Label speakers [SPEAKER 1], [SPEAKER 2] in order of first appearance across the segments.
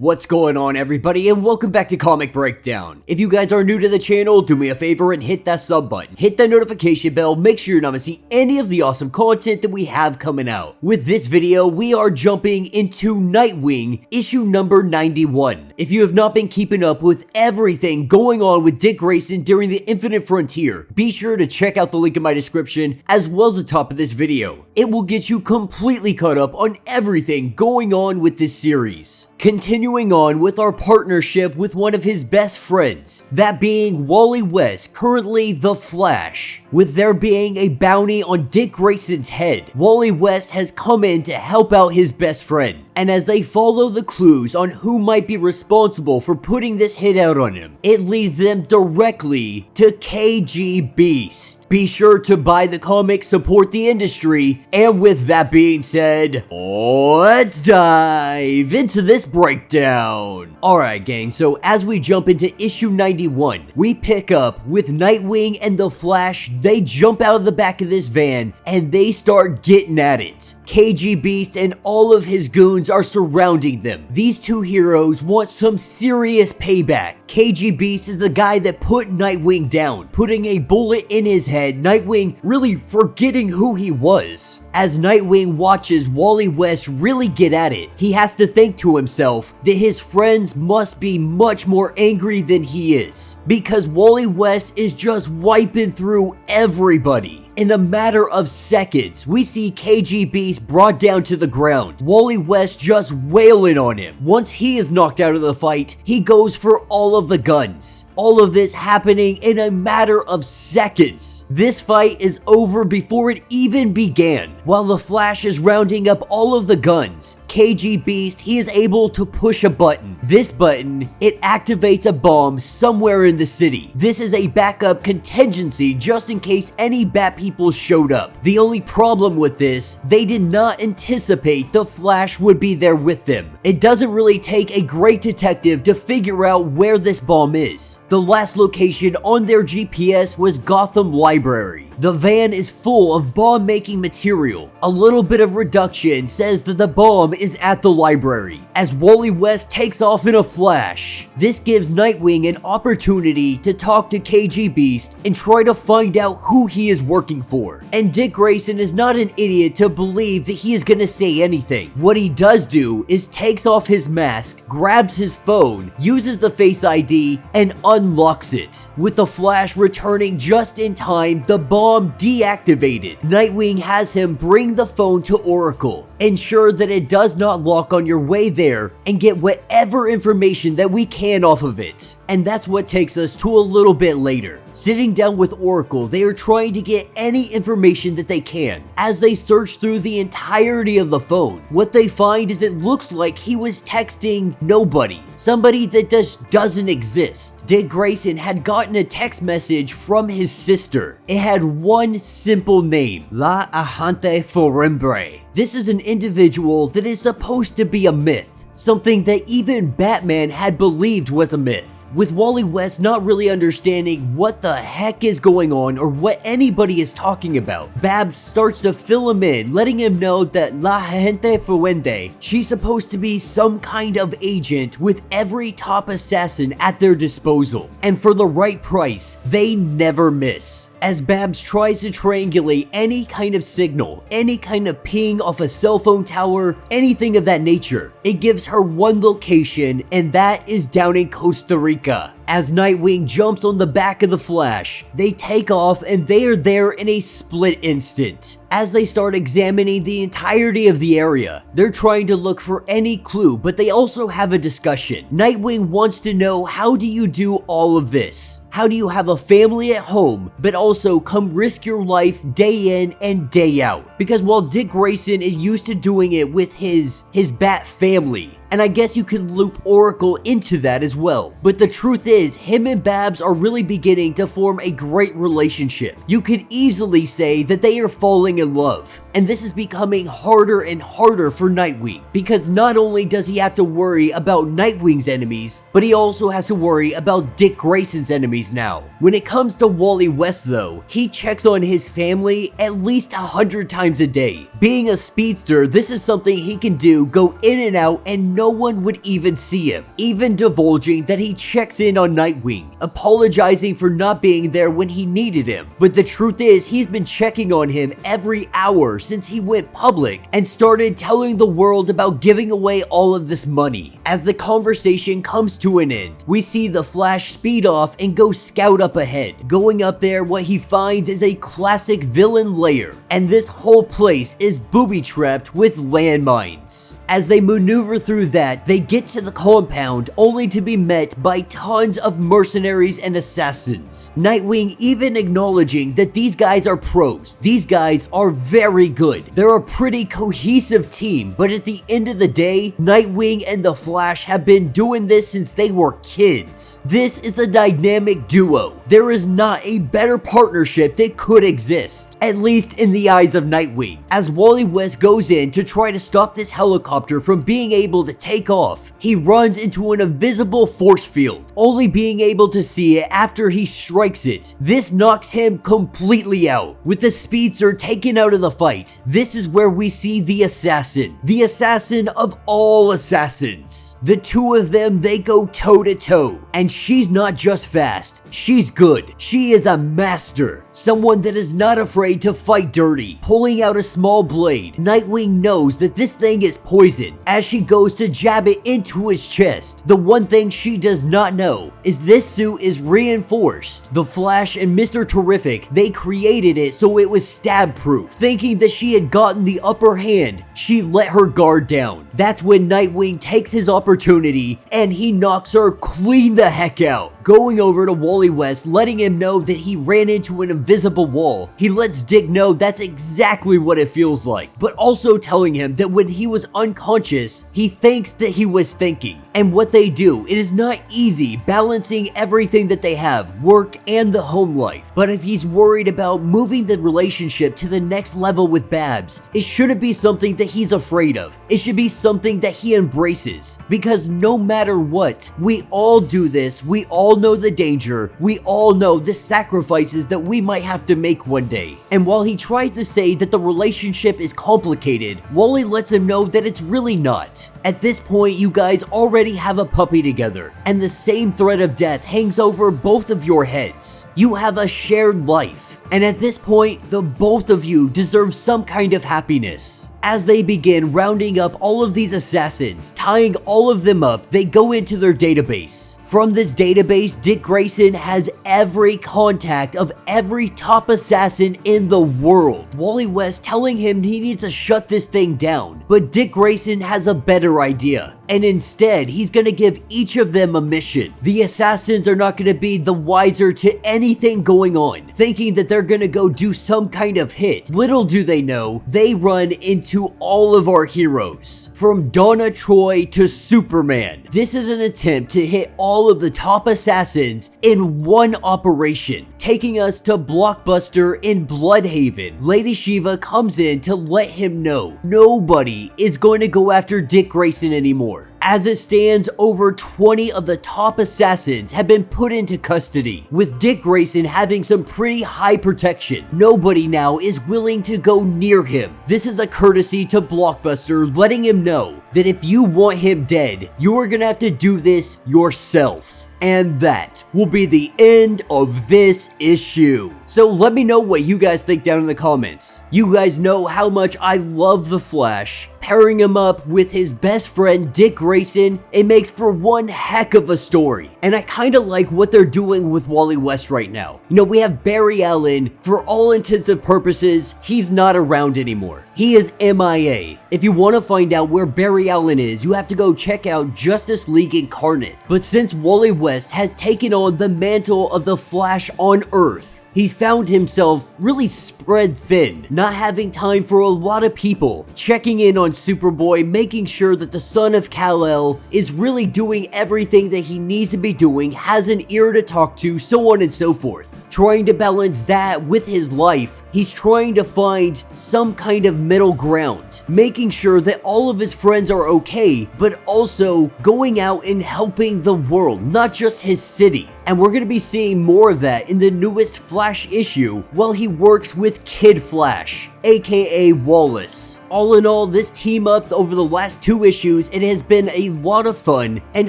[SPEAKER 1] What's going on, everybody, and welcome back to Comic Breakdown. If you guys are new to the channel, do me a favor and hit that sub button. Hit that notification bell, make sure you're not missing any of the awesome content that we have coming out. With this video, we are jumping into Nightwing, issue number 91. If you have not been keeping up with everything going on with Dick Grayson during the Infinite Frontier, be sure to check out the link in my description as well as the top of this video. It will get you completely caught up on everything going on with this series. Continuing on with our partnership with one of his best friends, that being Wally West, currently the Flash. With there being a bounty on Dick Grayson's head, Wally West has come in to help out his best friend. And as they follow the clues on who might be responsible for putting this hit out on him, it leads them directly to KG Beast. Be sure to buy the comic, support the industry, and with that being said, let's dive into this breakdown. Alright gang, so as we jump into issue 91, we pick up with Nightwing and the Flash. They jump out of the back of this van and they start getting at it. KG Beast and all of his goons are surrounding them. These two heroes want some serious payback. KG Beast is the guy that put Nightwing down, putting a bullet in his head, Nightwing really forgetting who he was. As Nightwing watches Wally West really get at it, he has to think to himself that his friends must be much more angry than he is, because Wally West is just wiping through everybody. In a matter of seconds, we see KG Beast brought down to the ground, Wally West just wailing on him. Once he is knocked out of the fight, he goes for all of the guns. All of this happening in a matter of seconds. This fight is over before it even began. While the Flash is rounding up all of the guns, KG Beast, he is able to push a button. This button, it activates a bomb somewhere in the city. This is a backup contingency just in case any Bat people showed up. The only problem with this, they did not anticipate the Flash would be there with them. It doesn't really take a great detective to figure out where this bomb is. The last location on their GPS was Gotham Library. The van is full of bomb-making material. A little bit of reduction says that the bomb is at the library, as Wally West takes off in a flash. This gives Nightwing an opportunity to talk to KG Beast and try to find out who he is working for. And Dick Grayson is not an idiot to believe that he is gonna say anything. What he does do is takes off his mask, grabs his phone, uses the Face ID, and unlocks it. With the Flash returning just in time, the bomb deactivated. Nightwing has him bring the phone to Oracle. Ensure that it does not lock on your way there and get whatever information that we can off of it. And that's what takes us to a little bit later. Sitting down with Oracle, they are trying to get any information that they can. As they search through the entirety of the phone, what they find is it looks like he was texting nobody. Somebody that just doesn't exist. Dick Grayson had gotten a text message from his sister. It had one simple name, a.k.a. Forenbre. This is an individual that is supposed to be a myth. Something that even Batman had believed was a myth. With Wally West not really understanding what the heck is going on or what anybody is talking about, Babs starts to fill him in, letting him know that La Gente Fuente, she's supposed to be some kind of agent with every top assassin at their disposal. And for the right price, they never miss. As Babs tries to triangulate any kind of signal, any kind of ping off a cell phone tower, anything of that nature, it gives her one location, and that is down in Costa Rica. As Nightwing jumps on the back of the Flash, they take off and they are there in a split instant. As they start examining the entirety of the area, they're trying to look for any clue, but they also have a discussion. Nightwing wants to know, how do you do all of this? How do you have a family at home, but also come risk your life day in and day out? Because while Dick Grayson is used to doing it with his Bat family, and I guess you can loop Oracle into that as well. But the truth is, him and Babs are really beginning to form a great relationship. You could easily say that they are falling in love. And this is becoming harder and harder for Nightwing, because not only does he have to worry about Nightwing's enemies, but he also has to worry about Dick Grayson's enemies now. When it comes to Wally West though, he checks on his family at least 100 times a day. Being a speedster, this is something he can do, go in and out, and no one would even see him. Even divulging that he checks in on Nightwing, apologizing for not being there when he needed him. But the truth is, he's been checking on him every hour since he went public and started telling the world about giving away all of this money. As the conversation comes to an end, we see the Flash speed off and go scout up ahead. Going up there, what he finds is a classic villain lair, and this whole place is booby-trapped with landmines. As they maneuver through that, they get to the compound only to be met by tons of mercenaries and assassins. Nightwing even acknowledging that these guys are pros. These guys are very good. They're a pretty cohesive team, but at the end of the day, Nightwing and the Flash have been doing this since they were kids. This is the dynamic duo. There is not a better partnership that could exist, at least in the eyes of Nightwing. As Wally West goes in to try to stop this helicopter from being able to take off, he runs into an invisible force field, only being able to see it after he strikes it. This knocks him completely out. With the speedster taken out of the fight, this is where we see the assassin of all assassins. The two of them, they go toe to toe, and she's not just fast, she's good. She is a master, someone that is not afraid to fight dirty. Pulling out a small blade, Nightwing knows that this thing is poison as she goes to jab it into his chest. The one thing she does not know is this suit is reinforced. The Flash and Mr. Terrific, they created it so it was stab proof. Thinking that she had gotten the upper hand, she let her guard down. That's when Nightwing takes his opportunity and he knocks her clean the heck out. Going over to Wally West, letting him know that he ran into an invisible wall. He lets Dick know that's exactly what it feels like, but also telling him that when he was unconscious, he thinks that he was thinking. And what they do, it is not easy balancing everything that they have, work and the home life. But if he's worried about moving the relationship to the next level with Babs, it shouldn't be something that he's afraid of. It should be something that he embraces. Because no matter what, we all do this, we all know the danger, we all know the sacrifices that we might have to make one day. And while he tries to say that the relationship is complicated, Wally lets him know that it's really not. At this point, you guys already have a puppy together, and the same threat of death hangs over both of your heads. You have a shared life, and at this point, the both of you deserve some kind of happiness. As they begin rounding up all of these assassins, tying all of them up, they go into their database. From this database, Dick Grayson has every contact of every top assassin in the world. Wally West telling him he needs to shut this thing down, but Dick Grayson has a better idea. And instead, he's gonna give each of them a mission. The assassins are not gonna be the wiser to anything going on, thinking that they're gonna go do some kind of hit. Little do they know, they run into all of our heroes. From Donna Troy to Superman. This is an attempt to hit all of the top assassins in one operation, taking us to Blockbuster in Bloodhaven. Lady Shiva comes in to let him know nobody is going to go after Dick Grayson anymore. As it stands, over 20 of the top assassins have been put into custody, with Dick Grayson having some pretty high protection. Nobody now is willing to go near him. This is a courtesy to Blockbuster, letting him know that if you want him dead, you are gonna have to do this yourself. And that will be the end of this issue. So let me know what you guys think down in the comments. You guys know how much I love the Flash. Pairing him up with his best friend Dick Grayson, it makes for one heck of a story. And I kinda like what they're doing with Wally West right now. You know, we have Barry Allen, for all intents and purposes, he's not around anymore. He is MIA. If you want to find out where Barry Allen is, you have to go check out Justice League Incarnate. But since Wally West has taken on the mantle of the Flash on Earth, he's found himself really spread thin, not having time for a lot of people, checking in on Superboy, making sure that the son of Kal-El is really doing everything that he needs to be doing, has an ear to talk to, so on and so forth. trying to balance that with his life. He's trying to find some kind of middle ground, making sure that all of his friends are okay, but also going out and helping the world, not just his city. And we're going to be seeing more of that in the newest Flash issue while he works with Kid Flash, aka Wallace. All in all, this team up over the last 2 issues, it has been a lot of fun, and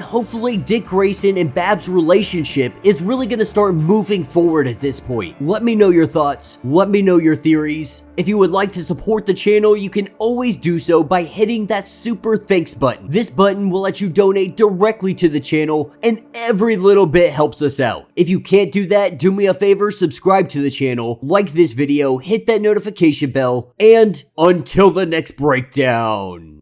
[SPEAKER 1] hopefully Dick Grayson and Babs' relationship is really going to start moving forward at this point. Let me know your thoughts, let me know your theories. If you would like to support the channel, you can always do so by hitting that super thanks button. This button will let you donate directly to the channel, and every little bit helps us out. If you can't do that, do me a favor, subscribe to the channel, like this video, hit that notification bell, and until the next breakdown.